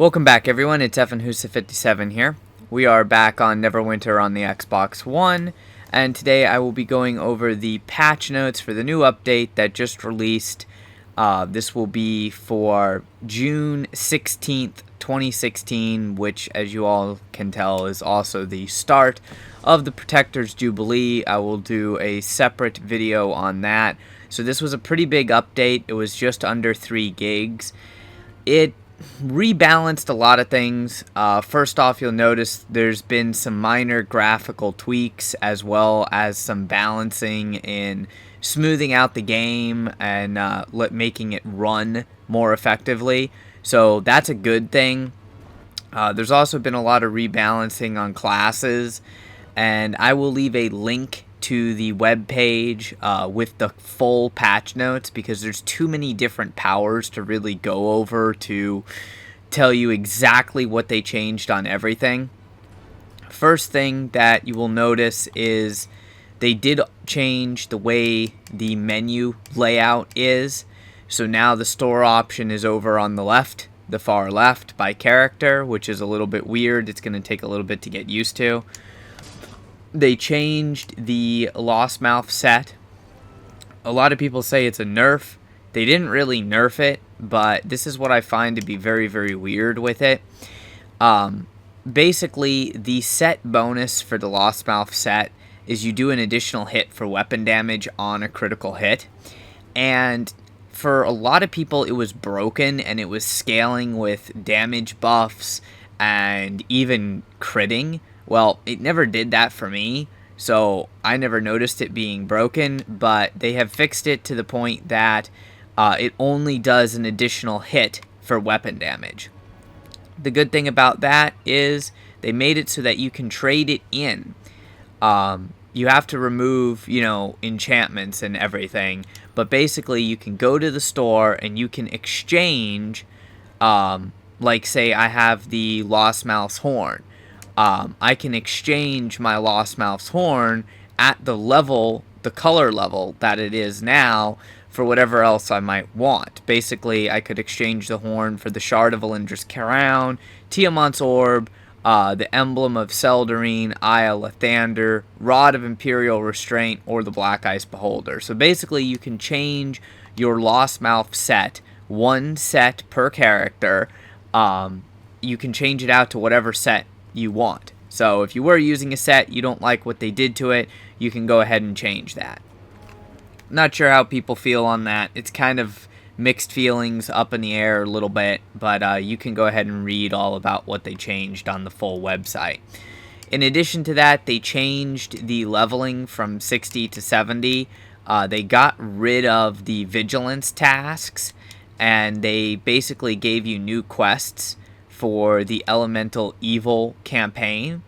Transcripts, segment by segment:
Welcome back, everyone. It's FNHusa57 here. We are back on Neverwinter on the Xbox One, and today I will be going over the patch notes for the new update that just released. This will be for June 16th, 2016, which, as you all can tell, is also the start of the Protector's Jubilee. I will do a separate video on that. So this was a pretty big update. It was just under 3 gigs. It rebalanced a lot of things. First off, you'll notice there's been some minor graphical tweaks as well as some balancing in smoothing out the game and making it run more effectively. So that's a good thing. There's also been a lot of rebalancing on classes, and I will leave a link to the web page with the full patch notes because there's too many different powers to really go over to tell you exactly what they changed on everything. First thing that you will notice is they did change the way the menu layout is. So now the store option is over on the left, the far left by character, which is a little bit weird. It's going to take a little bit to get used to. They changed the Lost Mouth set. A lot of people say it's a nerf. They didn't really nerf it, but this is what I find to be very, very weird with it. Basically, the set bonus for the Lost Mouth set is you do an additional hit for weapon damage on a critical hit. And for a lot of people, it was broken, and it was scaling with damage buffs and even critting. Well, it never did that for me, so I never noticed it being broken, but they have fixed it to the point that it only does an additional hit for weapon damage. The good thing about that is they made it so that you can trade it in. You have to remove, enchantments and everything, but basically you can go to the store and you can exchange, like say I have the Lost Mouth's Horn. I can exchange my Lost Mouth's Horn at the color level that it is now for whatever else I might want. Basically, I could exchange the horn for the Shard of Elindra's Crown, Tiamat's Orb, the Emblem of Seldarine, Eye of Lathander, Rod of Imperial Restraint, or the Black Ice Beholder. So basically, you can change your Lost Mouth set, one set per character. You can change it out to whatever set you want. So if you were using a set, you don't like what they did to it, you can go ahead and change that. Not sure how people feel on that. It's kind of mixed feelings, up in the air a little bit, but you can go ahead and read all about what they changed on the full website. In addition to that, they changed the leveling from 60 to 70. They got rid of the vigilance tasks, and they basically gave you new quests for the Elemental Evil campaign,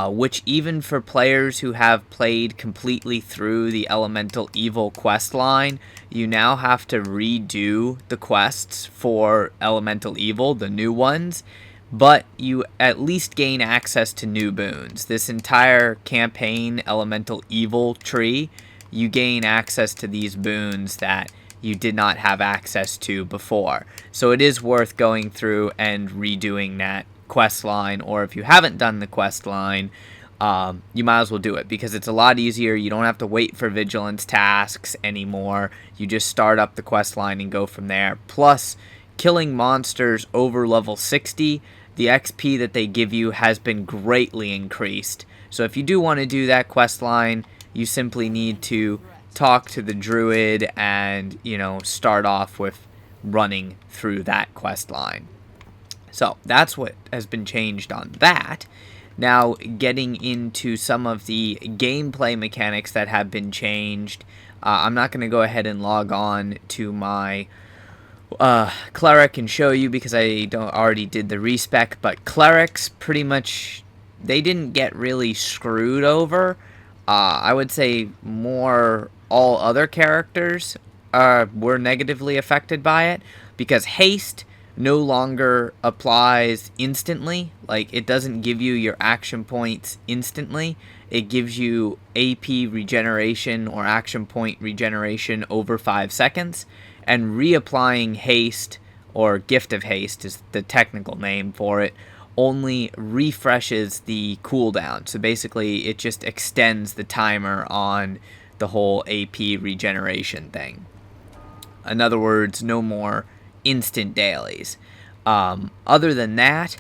which even for players who have played completely through the Elemental Evil quest line, you now have to redo the quests for Elemental Evil, the new ones, but you at least gain access to new boons. This entire campaign Elemental Evil tree, you gain access to these boons that you did not have access to before. So it is worth going through and redoing that quest line, or if you haven't done the quest line, you might as well do it because it's a lot easier. You don't have to wait for vigilance tasks anymore. You just start up the quest line and go from there. Plus, killing monsters over level 60, the XP that they give you has been greatly increased. So if you do want to do that quest line, you simply need to talk to the druid and, start off with running through that quest line. So that's what has been changed on that. Now, getting into some of the gameplay mechanics that have been changed, I'm not going to go ahead and log on to my cleric and show you because I already did the respec, but clerics pretty much, they didn't get really screwed over. I would say more all other characters were negatively affected by it because haste no longer applies instantly. Like, it doesn't give you your action points instantly. It gives you AP regeneration or action point regeneration over 5 seconds, and reapplying haste or Gift of Haste is the technical name for it, only refreshes the cooldown. So basically, it just extends the timer on the whole AP regeneration thing. In other words, no more instant dailies. Other than that,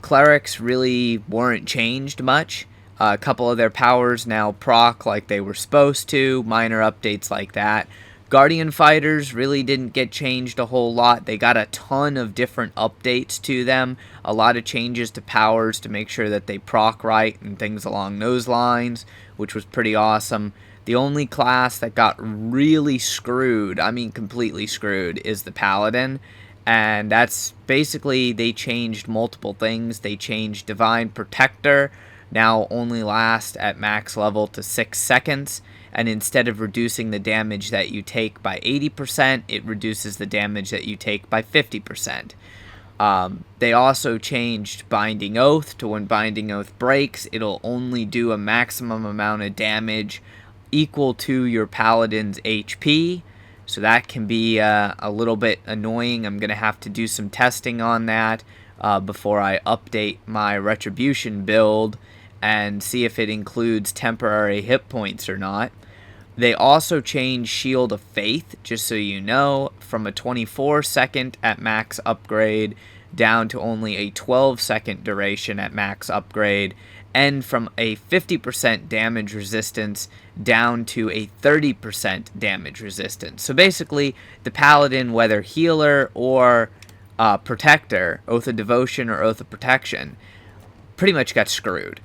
clerics really weren't changed much. A couple of their powers now proc like they were supposed to, minor updates like that. Guardian fighters really didn't get changed a whole lot. They got a ton of different updates to them, a lot of changes to powers to make sure that they proc right and things along those lines, which was pretty awesome. The only class that got really screwed, I mean completely screwed, is the Paladin. And that's basically, they changed multiple things. They changed Divine Protector, now only last at max level to 6 seconds. And instead of reducing the damage that you take by 80%, it reduces the damage that you take by 50%. They also changed Binding Oath to when Binding Oath breaks, it'll only do a maximum amount of damage equal to your Paladin's HP. So that can be a little bit annoying. I'm going to have to do some testing on that before I update my Retribution build and see if it includes temporary hit points or not. They also changed Shield of Faith, just so you know, from a 24-second at max upgrade down to only a 12-second duration at max upgrade, and from a 50% damage resistance down to a 30% damage resistance. So basically, the Paladin, whether healer or protector, Oath of Devotion or Oath of Protection, pretty much got screwed.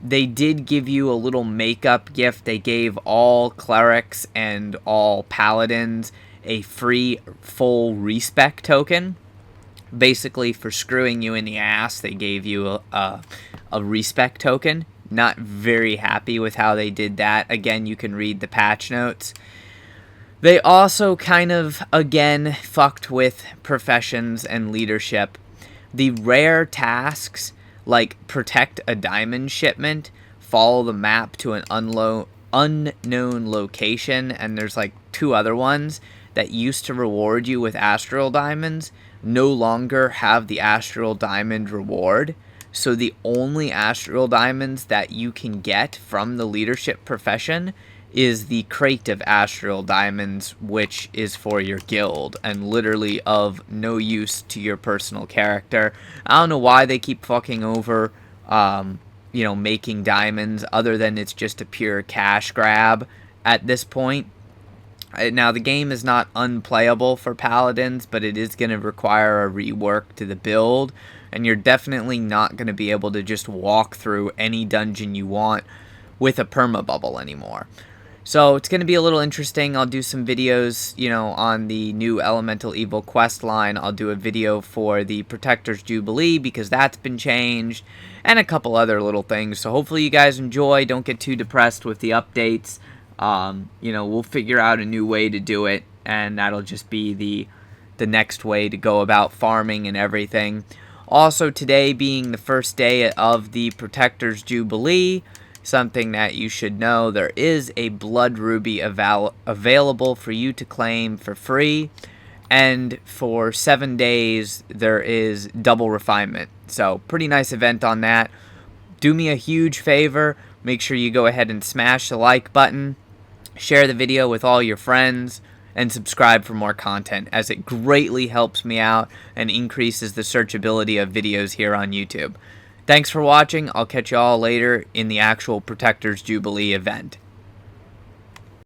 They did give you a little makeup gift. They gave all clerics and all paladins a free full respec token. Basically, for screwing you in the ass, they gave you a respec token. Not very happy with how they did that. Again, you can read the patch notes. They also kind of, again, fucked with professions and leadership. The rare tasks, like protect a diamond shipment, follow the map to an unknown location, and there's like 2 other ones that used to reward you with astral diamonds, no longer have the astral diamond reward. So the only astral diamonds that you can get from the leadership profession is the crate of astral diamonds, which is for your guild and literally of no use to your personal character. I don't know why they keep fucking over making diamonds, other than it's just a pure cash grab at this point. Now, the game is not unplayable for Paladins, but it is going to require a rework to the build, and you're definitely not going to be able to just walk through any dungeon you want with a permabubble anymore. So it's going to be a little interesting. I'll do some videos, on the new Elemental Evil quest line. I'll do a video for the Protector's Jubilee because that's been changed, and a couple other little things. So hopefully you guys enjoy. Don't get too depressed with the updates. We'll figure out a new way to do it, and that'll just be the next way to go about farming and everything. Also, today being the first day of the Protector's Jubilee, something that you should know, there is a Blood Ruby available for you to claim for free, and for 7 days there is double refinement. So pretty nice event on that. Do me a huge favor, make sure you go ahead and smash the like button, share the video with all your friends, and subscribe for more content, as it greatly helps me out and increases the searchability of videos here on YouTube. Thanks for watching. I'll catch you all later in the actual Protector's Jubilee event.